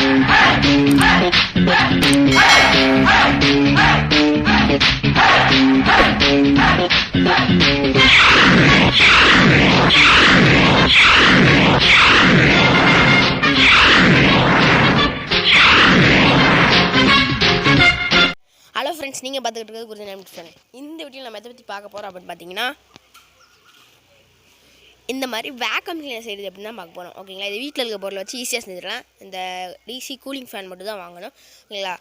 Hello friends, நீங்கள் பார்த்துக்கிட்டு இருக்கிறது குருஜன் நேம் சேனல். இந்த வீடியோவில் நம்ம எதை பற்றி பார்க்க போகிறோம் அப்படின்னு பார்த்தீங்கன்னா, இந்த மாதிரி வேக்கம் கிளீனர் செய்கிறது எப்படின்னு தான் பார்க்க போகிறோம். ஓகேங்களா, இது வீட்டில் இருக்க பொருளை வச்சு ஈஸியாக செஞ்சிடலாம். இந்த டிசி கூலிங் ஃபேன் மட்டும் தான் வாங்கணும். ஓகேங்களா,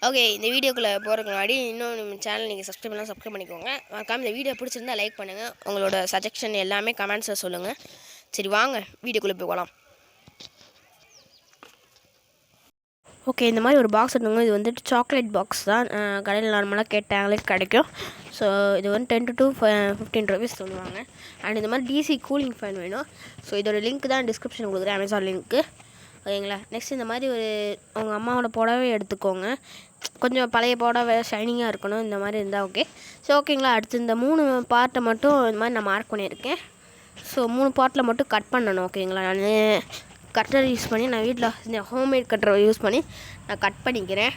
ஓகே. இந்த வீடியோக்குள்ளே போகிறதுக்கு முன்னாடி இன்னும் நம்ம சேனல் நீங்கள் சப்ஸ்கிரைப் பண்ணிக்கோங்க. மறக்காம இந்த வீடியோ பிடிச்சிருந்தா லைக் பண்ணுங்கள். உங்களோட சஜஷன் எல்லாமே கமெண்ட்ஸில் சொல்லுங்கள். சரி, வாங்க வீடியோக்குள்ளே போகலாம். ஓகே, இந்த மாதிரி ஒரு பாக்ஸ் எடுத்துங்க. இது வந்துட்டு சாக்லேட் பாக்ஸ் தான். கடையில் நார்மலாக கேட்டாங்களே கிடைக்கும். ஸோ இது வந்து 10 to 15 rupees சொல்லுவாங்க. அண்ட் இந்த மாதிரி டிசி கூலிங் ஃபேன் வேணும். ஸோ இதோட லிங்க் தான் டிஸ்கிரிப்ஷன் கொடுக்குறேன், அமேசான் லிங்க்கு. ஓகேங்களா, நெக்ஸ்ட் இந்த மாதிரி ஒரு உங்கள் அம்மாவோட புடவை எடுத்துக்கோங்க. கொஞ்சம் பழைய புடவை ஷைனிங்காக இருக்கணும். இந்த மாதிரி இருந்தால் ஓகே. ஸோ ஓகேங்களா, அடுத்து இந்த 3 பார்ட்டை மட்டும் இந்த மாதிரி நான் மார்க் பண்ணியிருக்கேன். ஸோ 3 பார்ட்டில் மட்டும் கட் பண்ணணும். ஓகேங்களா, நான் கட்டர் யூஸ் பண்ணி நான் வீட்டில் இந்த ஹோம்மேட் கட்டரை யூஸ் பண்ணி நான் கட் பண்ணிக்கிறேன்.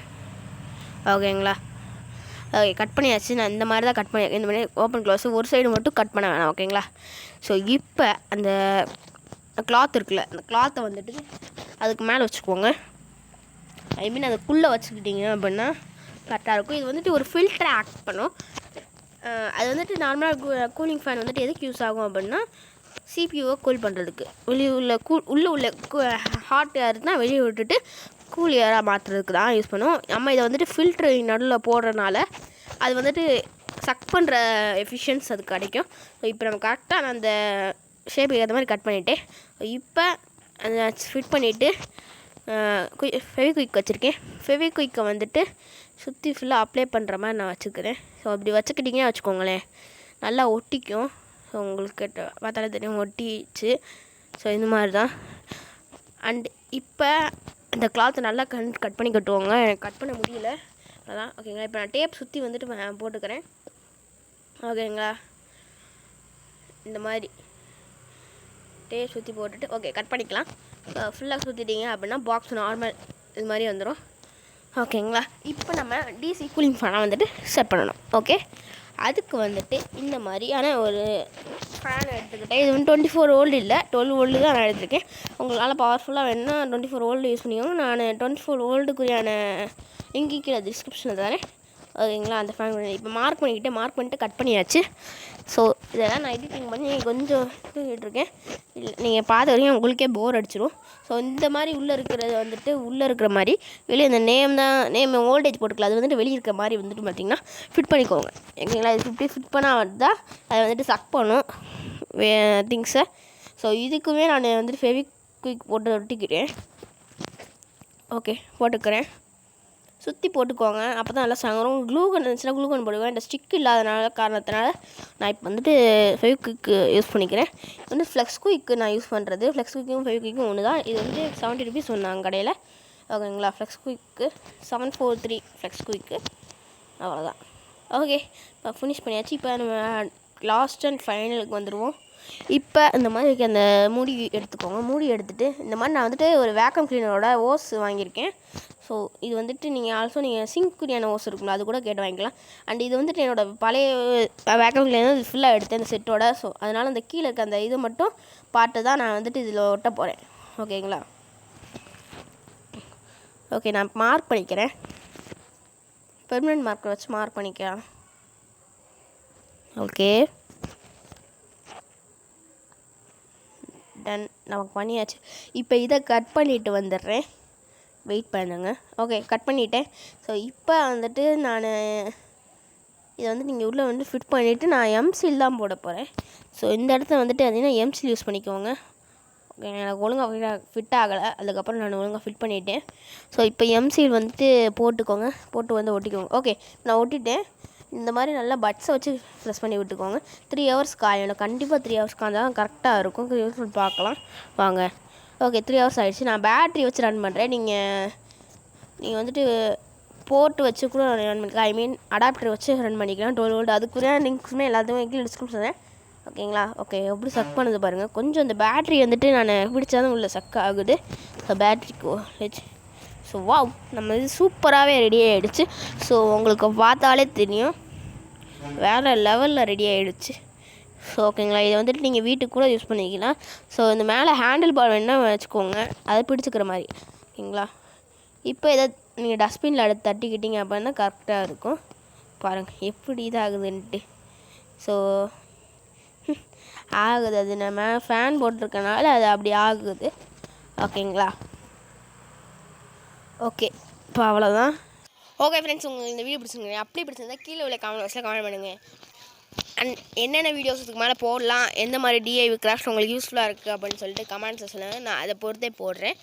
ஓகேங்களா, ஓகே, கட் பண்ணியாச்சு. நான் இந்த மாதிரி தான் கட் பண்ணியிருக்கேன். இந்த மாதிரி ஓப்பன் க்ளோஸ் ஒரு சைடு மட்டும் கட் பண்ண வேணாம். ஓகேங்களா, ஸோ இப்போ அந்த கிளாத் இருக்குல்ல, அந்த கிளாத்தை வந்துட்டு அதுக்கு மேலே வச்சுக்கோங்க. ஐ மீன் அதுக்குள்ளே வச்சுக்கிட்டிங்க அப்படின்னா கரெக்டாக இருக்கும். இது வந்துட்டு ஒரு ஃபில்டரை ஆக்ட் பண்ணும். அது வந்துட்டு நார்மலாக கூலிங் ஃபேன் வந்துட்டு எதுக்கு யூஸ் ஆகும் அப்படின்னா, சிபியூவை கூல் பண்ணுறதுக்கு. வெளியே உள்ள ஹாட் ஏர்னா வெளியே விட்டுட்டு கூல் ஏராக மாற்றுறதுக்கு தான் யூஸ் பண்ணுவோம். நம்ம இதை வந்துட்டு ஃபில்ட்ரு நடுவில் போடுறதுனால அது வந்துட்டு சக் பண்ணுற எஃபிஷியன்ஸ் அது கிடைக்கும். ஸோ இப்போ நம்ம கரெக்டாக நான் அந்த ஷேப்புக்கு ஏற்ற மாதிரி கட் பண்ணிவிட்டேன். இப்போ அதை ஃபிட் பண்ணிவிட்டு ஃபெவிக்விக் வச்சுருக்கேன். ஃபெவிக்விக்கை வந்துட்டு சுற்றி ஃபுல்லாக அப்ளை பண்ணுற மாதிரி நான் வச்சுக்கிறேன். ஸோ அப்படி வச்சுக்கிட்டிங்கன்னா வச்சுக்கோங்களேன், நல்லா ஒட்டிக்கும். ஸோ உங்களுக்கு பார்த்தாலே தெரியும், ஒட்டிச்சு. ஸோ இந்த மாதிரி தான். அண்ட் இப்போ இந்த கிளாத்தை நல்லா கட் பண்ணி கட்டுவாங்க. எனக்கு கட் பண்ண முடியல, அதான். ஓகேங்களா, இப்போ நான் டேப் சுற்றி வந்துட்டு போட்டுக்கிறேன். ஓகேங்களா, இந்த மாதிரி டேப் சுற்றி போட்டுட்டு ஓகே கட் பண்ணிக்கலாம். ஃபுல்லாக சுற்றிட்டிங்க அப்படின்னா பாக்ஸ் நார்மல் இது மாதிரி வந்துடும். ஓகேங்களா, இப்போ நம்ம டிசி கூலிங் ஃபேனை வந்துட்டு செட் பண்ணணும். ஓகே, அதுக்கு வந்துட்டு இந்த மாதிரியான ஒரு ஃபேன் எடுத்துக்கிட்டேன். இது வந்து 24 volt இல்லை, 12 volt தான் நான் எடுத்துருக்கேன். உங்களால் பவர்ஃபுல்லாக வேணுன்னா 24 volt யூஸ் பண்ணிக்கோங்க. நான் 24 voltக்குரியான லிங்க் கீழே டிஸ்கிரிப்ஷனில் தரேன். ஓகேங்களா, அந்த ஃபேன் இப்போ மார்க் பண்ணிவிட்டு கட் பண்ணியாச்சு. ஸோ இதெல்லாம் நான் எடிட்டிங் பண்ணி கொஞ்சம் தூக்கிட்டுருக்கேன். நீங்கள் பார்த்த வரைக்கும் உங்களுக்கே போர் அடிச்சிடும். ஸோ இந்த மாதிரி உள்ளே இருக்கிற மாதிரி வெளியே இந்த நேம் வோல்டேஜ் போட்டுக்கலாம். அது வந்துட்டு வெளியே இருக்கிற மாதிரி வந்துட்டு பார்த்திங்கன்னா ஃபிட் பண்ணிக்கோங்க. ஓகேங்களா, இது இப்படி ஃபிட் பண்ணால் தான் அதை வந்துட்டு சக் பண்ணும் திங்ஸை. ஸோ இதுக்குமே நான் வந்துட்டு ஃபெவிக்விக் போட்டு ஒட்டிக்கிறேன். ஓகே, போட்டுக்கிறேன். சுற்றி போட்டுக்கோங்க, அப்போ தான் நல்லா சங்கரும். க்ளூகன் இருந்துச்சுன்னா க்ளூகன் போடுவேன். இந்த ஸ்டிக் இல்லாதனால காரணத்தினால நான் இப்போ வந்துட்டு ஃபெவிக்விக்கு யூஸ் பண்ணிக்கிறேன். வந்து ஃப்ளெக்ஸ் குயிக்கு நான் யூஸ் பண்ணுறது. ஃப்ளெக்ஸ் குயிக்கும் ஃபெவிக்விக்கும் ஒன்று தான். இது வந்து 70 rupees சொன்னாங்க கடையில். ஓகேங்களா, ஃப்ளெக்ஸ் குயிக்கு 743 ஃப்ளெக்ஸ் குயிக்கு, அவ்வளோதான். ஓகே, இப்போ ஃபினிஷ் பண்ணியாச்சு. இப்போ நம்ம லாஸ்ட் அண்ட் ஃபைனலுக்கு வந்துடுவோம். இப்போ இந்த மாதிரி அந்த மூடி எடுத்துக்கோங்க. மூடி எடுத்துகிட்டு இந்த மாதிரி நான் வந்துட்டு ஒரு வேக்கம் கிளீனரோட ஓஸ் வாங்கியிருக்கேன். ஸோ இது வந்துட்டு நீங்கள் சிங்க்குரியான ஓஸ் இருக்குங்களா, அது கூட கேட்டு வாங்கிக்கலாம். அண்ட் இது வந்துட்டு என்னோடய பழைய வேக்கம் கிளீனர் இது ஃபுல்லாக எடுத்தேன் இந்த செட்டோட. ஸோ அதனால் அந்த கீழே இருக்க அந்த இது மட்டும் பார்த்து தான் நான் வந்துட்டு இதில் ஒட்ட போகிறேன். ஓகேங்களா, ஓகே, நான் மார்க் பண்ணிக்கிறேன். பெர்மனெண்ட் மார்க்கர் வச்சு மார்க் பண்ணிக்கலாம். ஓகே, டன், நமக்கு பண்ணியாச்சு. இப்போ இதை கட் பண்ணிவிட்டு வந்துடுறேன், வெயிட் பண்ணுங்க. ஓகே, கட் பண்ணிவிட்டேன். ஸோ இப்போ வந்துட்டு நான் இதை வந்து நீங்கள் உள்ளே வந்து ஃபிட் பண்ணிவிட்டு நான் எம்சில் தான் போட போகிறேன். ஸோ இந்த இடத்துல வந்துட்டு அதினா எம்சில் யூஸ் பண்ணிக்கோங்க. ஓகே, எனக்கு ஒழுங்காக ஃபிட் ஆகலை, அதுக்கப்புறம் நான் ஒழுங்காக ஃபிட் பண்ணிவிட்டேன். ஸோ இப்போ எம்சில் வந்துட்டு போட்டுக்கோங்க, போட்டு வந்து ஒட்டிக்கோங்க. ஓகே, நான் ஒட்டிட்டேன். இந்த மாதிரி நல்லா பட்ஸை வச்சு ப்ரெஸ் பண்ணி விட்டுக்கோங்க. 3 hours காயணும். கண்டிப்பாக 3 hours காய்ஞ்சால் கரெக்டாக இருக்கும். யூஸ் பார்க்கலாம் வாங்க. ஓகே, 3 hours ஆகிடுச்சு. நான் பேட்ரி வச்சு ரன் பண்ணுறேன். நீங்கள் வந்துட்டு போட்டு வச்சு கூட ரன் பண்ணிக்கலாம். ஐ மீன் அடாப்டர் வச்சு ரன் பண்ணிக்கலாம். 12 volt அதுக்குரிய லிங்க்ஸுமே எல்லாத்தையுமே கீழே டிஸ்கிரிப்ஷன். ஓகேங்களா, ஓகே, எப்படி சக் பண்ணுது பாருங்கள். கொஞ்சம் இந்த பேட்ரி வந்துட்டு நான் பிடிச்சா தான் உள்ள சக் ஆகுது. ஸோ பேட்ரிக்கு வச்சு ஸோ வாவ், நம்ம இது சூப்பராகவே ரெடி ஆகிடுச்சு. ஸோ உங்களுக்கு பார்த்தாலே தெரியும் வேறு லெவலில் ரெடி ஆகிடுச்சு. ஸோ ஓகேங்களா, இதை வந்துட்டு நீங்கள் வீட்டுக்கு கூட யூஸ் பண்ணிக்கலாம். ஸோ இந்த மேலே ஹேண்டில் பார் வேணால் வச்சுக்கோங்க, அதை பிடிச்சிக்கிற மாதிரி. ஓகேங்களா, இப்போ இதை நீங்கள் டஸ்ட்பினில் எடுத்து தட்டிக்கிட்டீங்க அப்படின்னா கரெக்டாக இருக்கும். பாருங்கள் எப்படி இதாகுதுன்ட்டு. ஸோ ஆகுது, அது நம்ம ஃபேன் போட்டிருக்கனால அது அப்படி ஆகுது. ஓகேங்களா, ஓகே, இப்போ அவ்வளோதான். ஓகே ஃப்ரெண்ட்ஸ், உங்களுக்கு இந்த வீடியோ பிடிச்சிருங்க. அப்படி பிடிச்சிருந்தா கீழே உள்ள கமெண்ட் பாக்ஸில் கமெண்ட் பண்ணுங்கள். அண்ட் என்னென்ன வீடியோஸ் இதுக்கு மேலே போடலாம், எந்த மாதிரி டிஐவி கிராஃப்ட் உங்களுக்கு யூஸ்ஃபுல்லாக இருக்குது அப்படின்னு சொல்லிட்டு கமெண்ட்ஸை சொல்லுங்கள். நான் அதை பொறுத்தே போடுறேன்.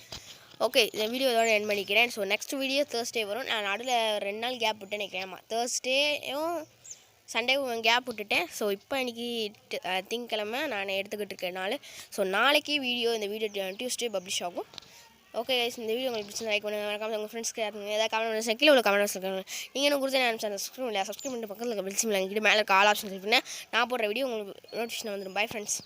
ஓகே, இந்த வீடியோ இதோட எண்ட் பண்ணிக்கிறேன். ஸோ நெக்ஸ்ட் வீடியோ தேர்ஸ்டே வரும். நான் நடுவில் 2 நாள் கேப் விட்டு நினைக்கிறேன். தேர்ஸ்டேயும் சண்டேவும் கேப் விட்டுட்டேன். ஸோ இப்போ இன்றைக்கி திங்கக்கிழமை நான் எடுத்துக்கிட்டு இருக்கனால ஸோ நாளைக்கு இந்த வீடியோ டியூஸ்டே பப்ளிஷ் ஆகும். ஓகே கைஸ், இந்த வீடியோ உங்களுக்கு பிடிச்சி லைக் பண்ணுங்கள். மறக்காம உங்கள் ஃப்ரெண்ட்ஸ்க்கு ஏதாவது கமெண்ட் பண்ணி கீழே உள்ள கமெண்ட் சொல்லுங்கள். நீங்கள் என்ன கொடுத்து நான் சப்ஸ்கிரைப் பண்ணி பக்கத்தில் இருக்க பெல் சிம்பிள் அங்கிட்டு மேலே ஆல் ஆப்ஷன் பண்ணேன். நான் போடுற வீடியோ உங்களுக்கு நோட்டிஃபிகேஷன் வந்துடும். Bye friends.